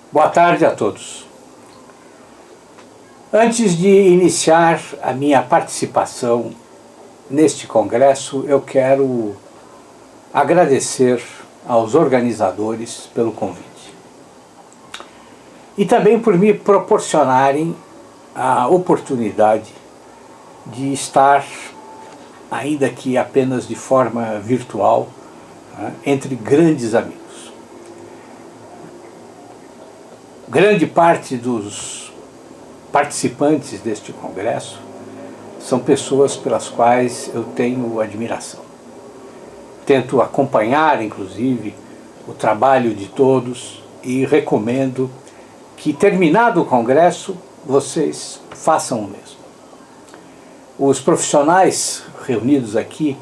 Boa tarde a todos. Antes de iniciar a minha participação neste congresso, eu quero agradecer aos organizadores pelo convite e também por me proporcionarem a oportunidade de estar, ainda que apenas de forma virtual, entre grandes amigos. Grande parte dos participantes deste congresso são pessoas pelas quais eu tenho admiração. Tento acompanhar, inclusive, o trabalho de todos e recomendo que, terminado o congresso, vocês façam o mesmo. Os profissionais reunidos aqui,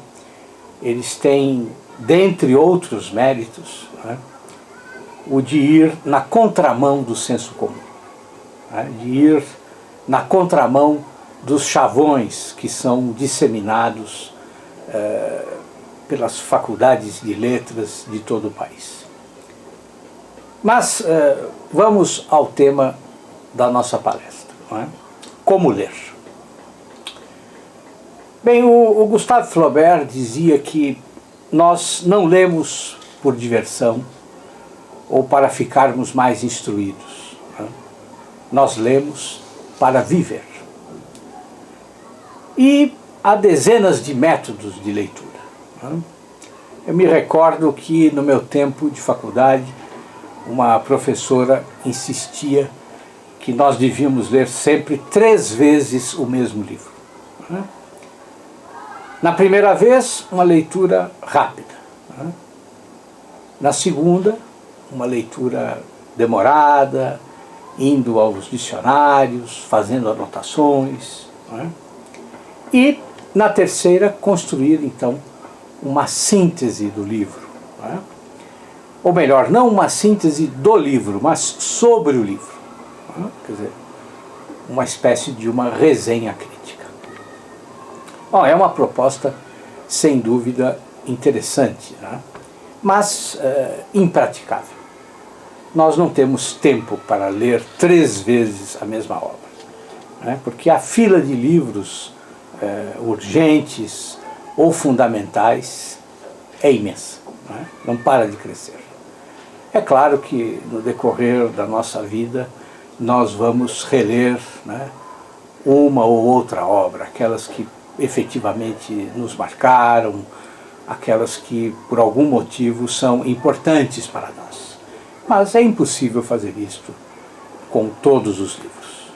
eles têm, dentre outros méritos, o de ir na contramão do senso comum, de ir na contramão dos chavões que são disseminados pelas faculdades de letras de todo o país. Mas vamos ao tema da nossa palestra, como ler. Bem, o Gustave Flaubert dizia que nós não lemos por diversão ou para ficarmos mais instruídos. Nós lemos para viver. E há dezenas de métodos de leitura. Eu me recordo que no meu tempo de faculdade, uma professora insistia que nós devíamos ler sempre 3 vezes o mesmo livro. Na primeira vez, uma leitura rápida. Na segunda, uma leitura demorada, indo aos dicionários, fazendo anotações. E, na terceira, construir, então, uma síntese do livro. Ou melhor, não uma síntese do livro, mas sobre o livro. Quer dizer, uma espécie de uma resenha crítica. Bom, é uma proposta, sem dúvida, interessante, mas impraticável. Nós não temos tempo para ler 3 vezes a mesma obra, porque a fila de livros urgentes ou fundamentais é imensa, não para de crescer. É claro que no decorrer da nossa vida nós vamos reler uma ou outra obra, aquelas que efetivamente nos marcaram, aquelas que por algum motivo são importantes para nós. Mas é impossível fazer isto com todos os livros.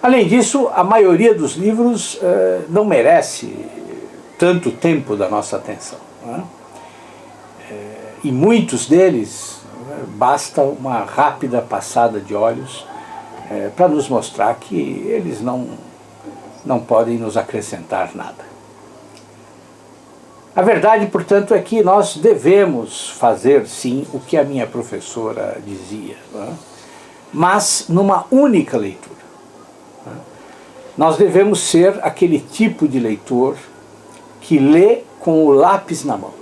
Além disso, a maioria dos livros não merece tanto tempo da nossa atenção. E muitos deles, basta uma rápida passada de olhos para nos mostrar que eles não podem nos acrescentar nada. A verdade, portanto, é que nós devemos fazer, sim, o que a minha professora dizia, mas numa única leitura. Nós devemos ser aquele tipo de leitor que lê com o lápis na mão,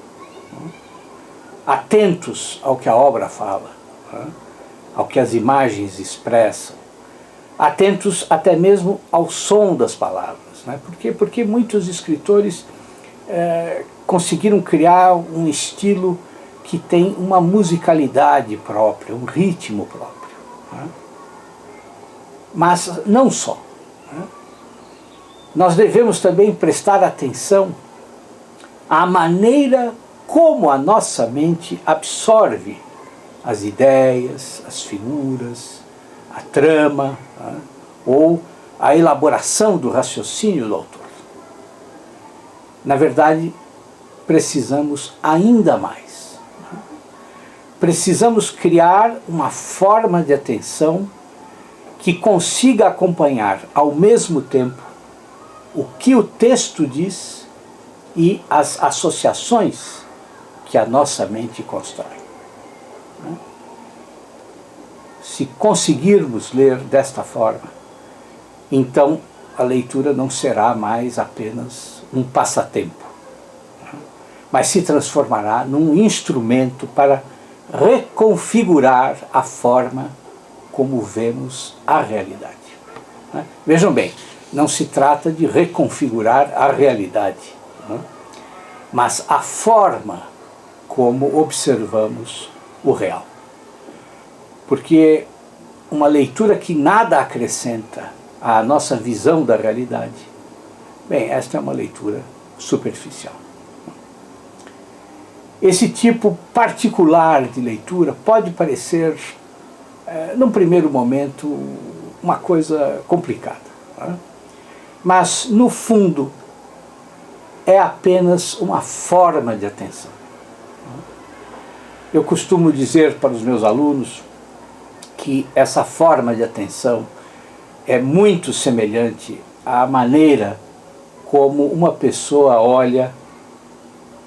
atentos ao que a obra fala, ao que as imagens expressam, atentos até mesmo ao som das palavras. Por quê? Porque muitos escritores conseguiram criar um estilo que tem uma musicalidade própria, um ritmo próprio. Mas não só. Nós devemos também prestar atenção à maneira como a nossa mente absorve as ideias, as figuras, a trama, ou a elaboração do raciocínio do autor. Na verdade, precisamos ainda mais. Precisamos criar uma forma de atenção que consiga acompanhar ao mesmo tempo o que o texto diz e as associações que a nossa mente constrói. Se conseguirmos ler desta forma, então a leitura não será mais apenas um passatempo, mas se transformará num instrumento para reconfigurar a forma como vemos a realidade. Vejam bem, não se trata de reconfigurar a realidade, mas a forma como observamos o real. Porque uma leitura que nada acrescenta à nossa visão da realidade, bem, esta é uma leitura superficial. Esse tipo particular de leitura pode parecer, num primeiro momento, uma coisa complicada, mas, no fundo, é apenas uma forma de atenção. Eu costumo dizer para os meus alunos que essa forma de atenção é muito semelhante à maneira como uma pessoa olha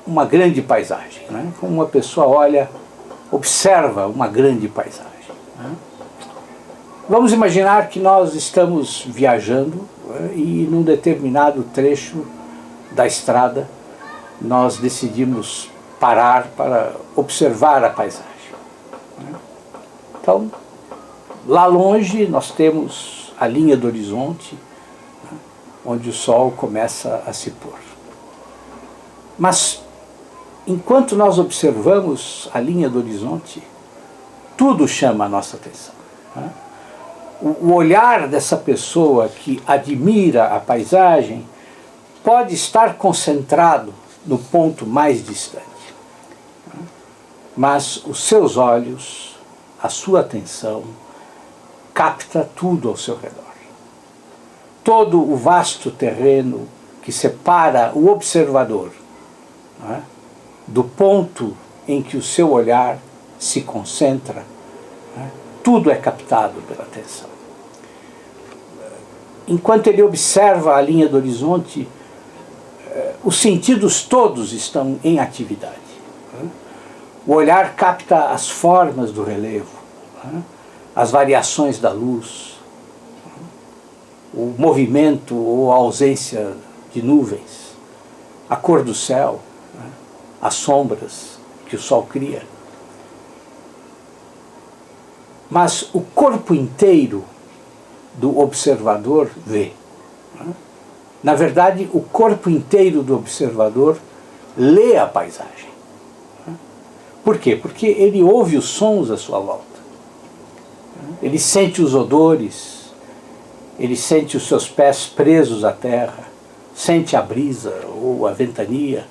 uma grande paisagem, como uma pessoa observa uma grande paisagem. Vamos imaginar que nós estamos viajando e num determinado trecho da estrada nós decidimos parar para observar a paisagem. Então, lá longe nós temos a linha do horizonte, onde o sol começa a se pôr. Mas, enquanto nós observamos a linha do horizonte, tudo chama a nossa atenção. O olhar dessa pessoa que admira a paisagem pode estar concentrado no ponto mais distante. Mas os seus olhos, a sua atenção, capta tudo ao seu redor. Todo o vasto terreno que separa o observador do ponto em que o seu olhar se concentra, tudo é captado pela atenção. Enquanto ele observa a linha do horizonte, os sentidos todos estão em atividade. O olhar capta as formas do relevo, as variações da luz, o movimento ou a ausência de nuvens, a cor do céu, as sombras que o sol cria. Mas o corpo inteiro do observador vê. Na verdade, o corpo inteiro do observador lê a paisagem. Por quê? Porque ele ouve os sons à sua volta. Ele sente os odores, ele sente os seus pés presos à terra, sente a brisa ou a ventania,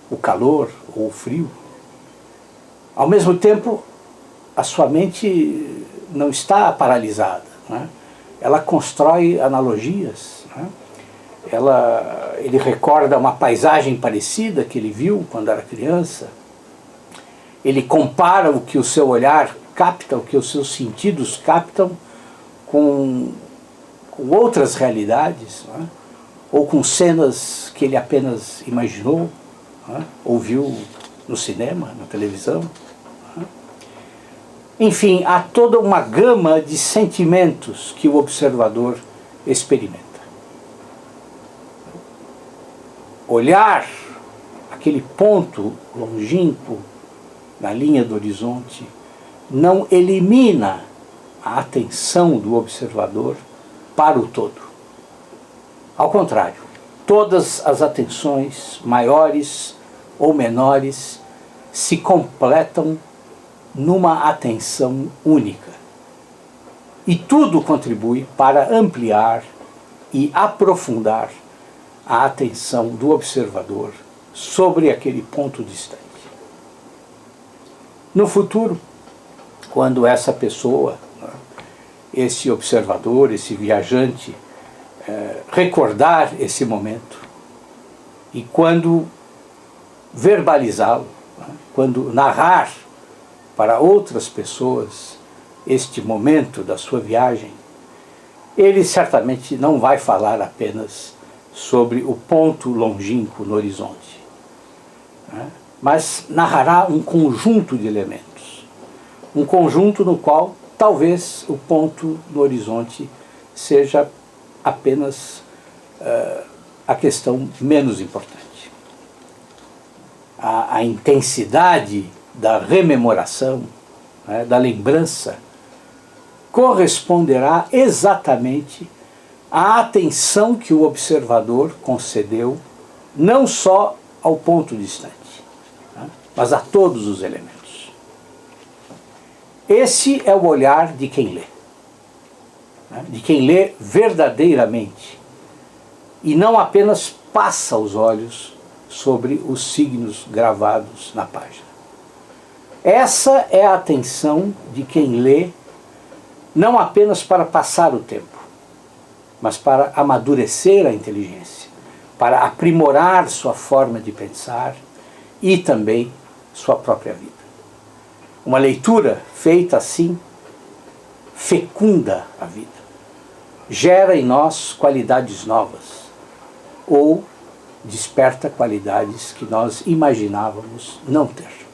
o calor ou o frio. Ao mesmo tempo, a sua mente não está paralisada. Ela constrói analogias. Ele recorda uma paisagem parecida que ele viu quando era criança. Ele compara o que o seu olhar capta, o que os seus sentidos captam com outras realidades, ou com cenas que ele apenas imaginou, ou viu no cinema, na televisão. Enfim, há toda uma gama de sentimentos que o observador experimenta. Olhar aquele ponto longínquo na linha do horizonte não elimina a atenção do observador para o todo. Ao contrário, todas as atenções, maiores ou menores, se completam numa atenção única. E tudo contribui para ampliar e aprofundar a atenção do observador sobre aquele ponto distante. No futuro, quando essa pessoa, esse observador, esse viajante, recordar esse momento e quando verbalizá-lo, quando narrar para outras pessoas este momento da sua viagem, ele certamente não vai falar apenas sobre o ponto longínquo no horizonte, mas narrará um conjunto de elementos, um conjunto no qual talvez o ponto no horizonte seja apenas a questão menos importante. A intensidade da rememoração, né, da lembrança, corresponderá exatamente à atenção que o observador concedeu não só ao ponto distante, né, mas a todos os elementos. Esse é o olhar de quem lê, né, de quem lê verdadeiramente e não apenas passa os olhos sobre os signos gravados na página. Essa é a atenção de quem lê não apenas para passar o tempo, mas para amadurecer a inteligência, para aprimorar sua forma de pensar e também sua própria vida. Uma leitura feita assim fecunda a vida, gera em nós qualidades novas ou desperta qualidades que nós imaginávamos não ter.